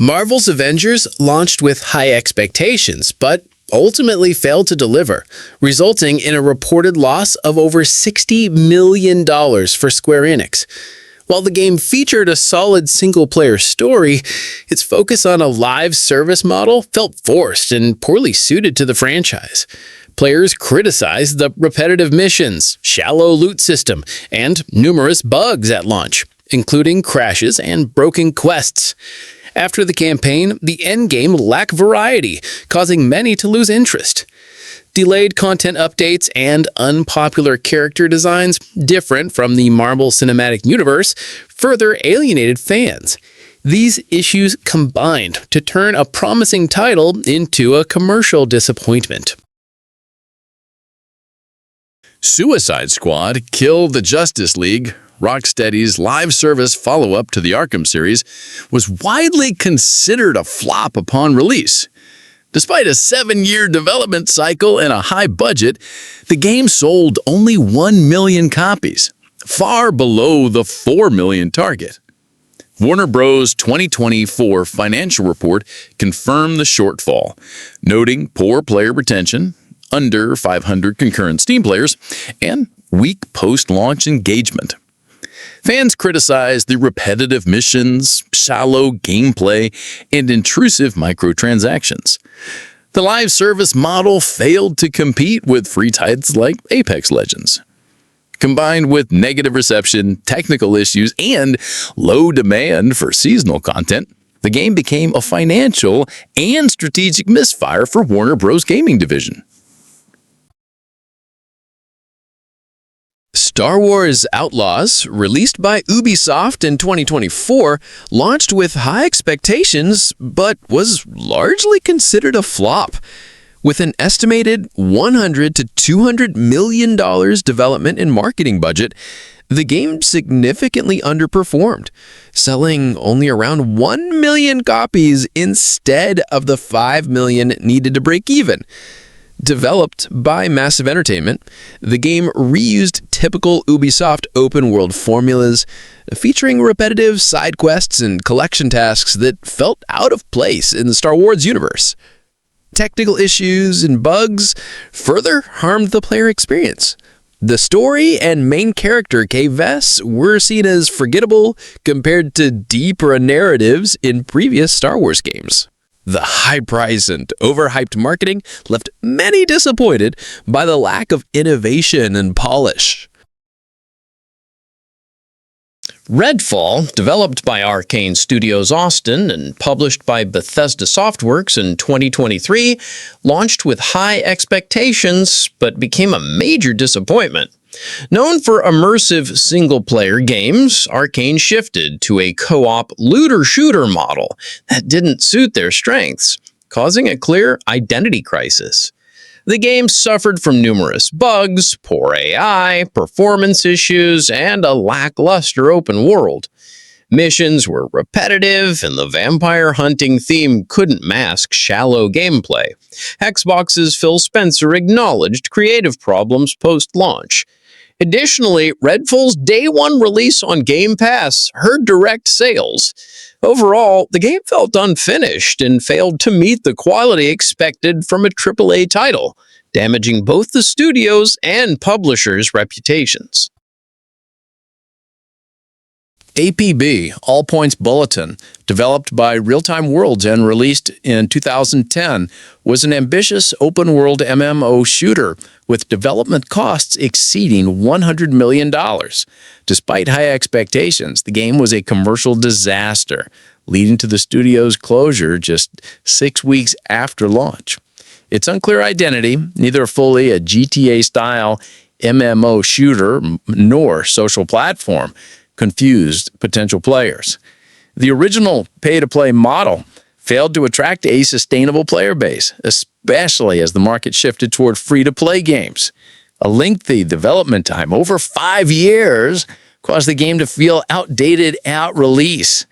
Marvel's Avengers launched with high expectations, but ultimately failed to deliver, resulting in a reported loss of over $60 million for Square Enix. While the game featured a solid single-player story, its focus on a live service model felt forced and poorly suited to the franchise. Players criticized the repetitive missions, shallow loot system, and numerous bugs at launch, including crashes and broken quests. After the campaign, the endgame lacked variety, causing many to lose interest. Delayed content updates and unpopular character designs, different from the Marvel Cinematic Universe, further alienated fans. These issues combined to turn a promising title into a commercial disappointment. Suicide Squad: Kill the Justice League, Rocksteady's live service follow-up to the Arkham series, was widely considered a flop upon release. Despite a 7-year development cycle and a high budget, the game sold only 1 million copies, far below the 4 million target. Warner Bros. 2024 financial report confirmed the shortfall, noting poor player retention, under 500 concurrent Steam players, and weak post-launch engagement. Fans criticized the repetitive missions, shallow gameplay, and intrusive microtransactions. The live service model failed to compete with free titles like Apex Legends. Combined with negative reception, technical issues, and low demand for seasonal content, the game became a financial and strategic misfire for Warner Bros. Gaming division. Star Wars Outlaws, released by Ubisoft in 2024, launched with high expectations but was largely considered a flop. With an estimated $100 to $200 million development and marketing budget, the game significantly underperformed, selling only around 1 million copies instead of the 5 million needed to break even. Developed by Massive Entertainment, the game reused typical Ubisoft open-world formulas, featuring repetitive side quests and collection tasks that felt out of place in the Star Wars universe. Technical issues and bugs further harmed the player experience. The story and main character, Kay Vess, were seen as forgettable compared to deeper narratives in previous Star Wars games. The high price and overhyped marketing left many disappointed by the lack of innovation and polish. Redfall, developed by Arcane Studios Austin and published by Bethesda Softworks in 2023, launched with high expectations but became a major disappointment. Known for immersive single-player games, Arcane shifted to a co-op looter-shooter model that didn't suit their strengths, causing a clear identity crisis. The game suffered from numerous bugs, poor AI, performance issues, and a lackluster open world. Missions were repetitive, and the vampire hunting theme couldn't mask shallow gameplay. Xbox's Phil Spencer acknowledged creative problems post-launch. Additionally, Redfall's Day 1 release on Game Pass hurt direct sales. Overall, the game felt unfinished and failed to meet the quality expected from a AAA title, damaging both the studio's and publishers' reputations. APB, All Points Bulletin, developed by Real-Time Worlds and released in 2010, was an ambitious open-world MMO shooter with development costs exceeding $100 million. Despite high expectations, the game was a commercial disaster, leading to the studio's closure just 6 weeks after launch. Its unclear identity, neither fully a GTA-style MMO shooter nor social platform, confused potential players. The original pay-to-play model failed to attract a sustainable player base, especially as the market shifted toward free-to-play games. A lengthy development time, over 5 years, caused the game to feel outdated at release.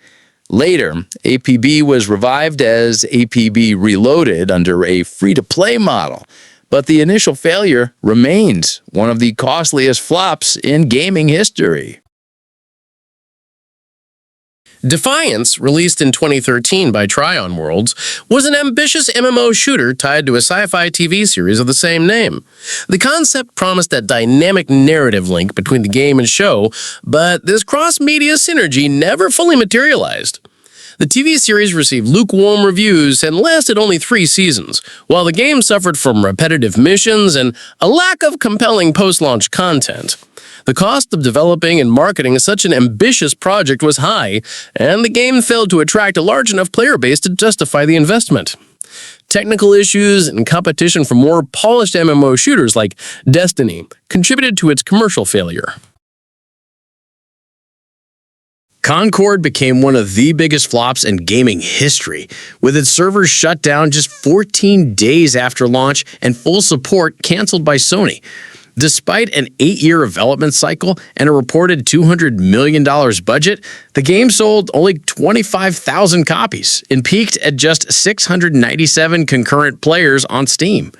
Later, APB was revived as APB Reloaded under a free-to-play model, but the initial failure remains one of the costliest flops in gaming history. Defiance, released in 2013 by Tryon Worlds, was an ambitious MMO shooter tied to a sci-fi TV series of the same name. The concept promised that dynamic narrative link between the game and show, but this cross-media synergy never fully materialized. The TV series received lukewarm reviews and lasted only 3 seasons, while the game suffered from repetitive missions and a lack of compelling post-launch content. The cost of developing and marketing such an ambitious project was high, and the game failed to attract a large enough player base to justify the investment. Technical issues and competition from more polished MMO shooters like Destiny contributed to its commercial failure. Concord became one of the biggest flops in gaming history, with its servers shut down just 14 days after launch and full support canceled by Sony. Despite an 8-year development cycle and a reported $200 million budget, the game sold only 25,000 copies and peaked at just 697 concurrent players on Steam.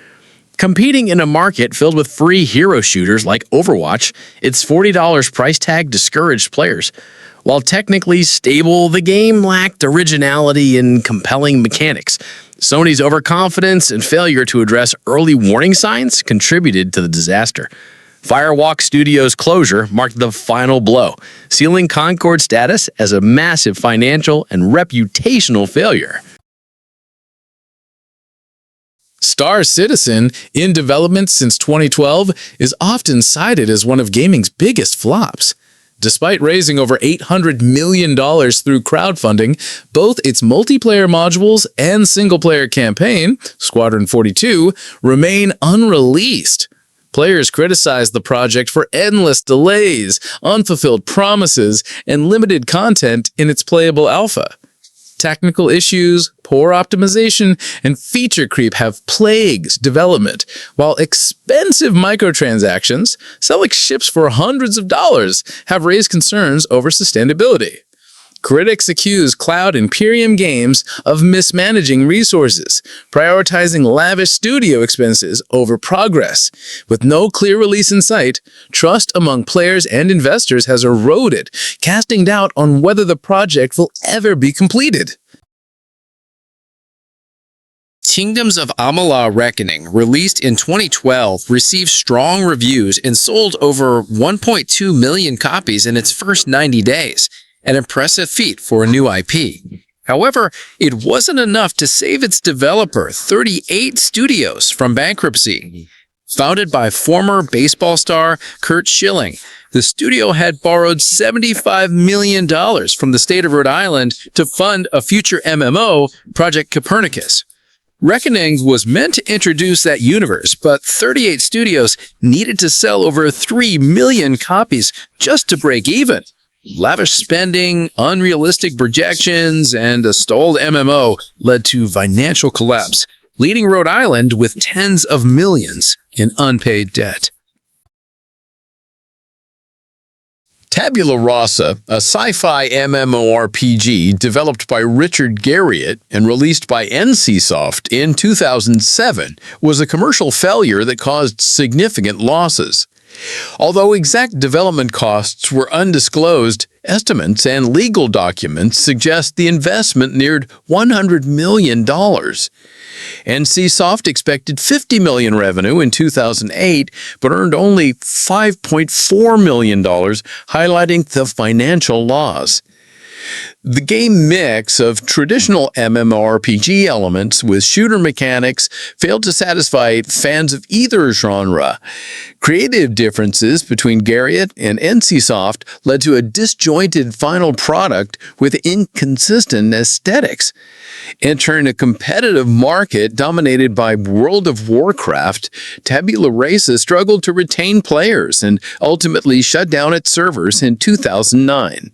Competing in a market filled with free hero shooters like Overwatch, its $40 price tag discouraged players. While technically stable, the game lacked originality and compelling mechanics. Sony's overconfidence and failure to address early warning signs contributed to the disaster. Firewalk Studios' closure marked the final blow, sealing Concord's status as a massive financial and reputational failure. Star Citizen, in development since 2012, is often cited as one of gaming's biggest flops. Despite raising over $800 million through crowdfunding, both its multiplayer modules and single-player campaign, Squadron 42, remain unreleased. Players criticized the project for endless delays, unfulfilled promises, and limited content in its playable alpha. Technical issues, poor optimization, and feature creep have plagued development, while expensive microtransactions, selling ships for hundreds of dollars, have raised concerns over sustainability. Critics accuse Cloud Imperium Games of mismanaging resources, prioritizing lavish studio expenses over progress. With no clear release in sight, trust among players and investors has eroded, casting doubt on whether the project will ever be completed. Kingdoms of Amalur Reckoning, released in 2012, received strong reviews and sold over 1.2 million copies in its first 90 days, an impressive feat for a new IP. However, it wasn't enough to save its developer, 38 Studios, from bankruptcy. Founded by former baseball star Curt Schilling, the studio had borrowed $75 million from the state of Rhode Island to fund a future MMO, Project Copernicus. Reckoning was meant to introduce that universe, but 38 Studios needed to sell over 3 million copies just to break even. Lavish spending, unrealistic projections, and a stalled MMO led to financial collapse, leaving Rhode Island with tens of millions in unpaid debt. Tabula Rasa, a sci-fi MMORPG developed by Richard Garriott and released by NCSoft in 2007, was a commercial failure that caused significant losses. Although exact development costs were undisclosed, estimates and legal documents suggest the investment neared $100 million. NCSoft expected $50 million revenue in 2008, but earned only $5.4 million, highlighting the financial loss. The game mix of traditional MMORPG elements with shooter mechanics failed to satisfy fans of either genre. Creative differences between Garriott and NCSoft led to a disjointed final product with inconsistent aesthetics. Entering a competitive market dominated by World of Warcraft, Tabula Rasa struggled to retain players and ultimately shut down its servers in 2009.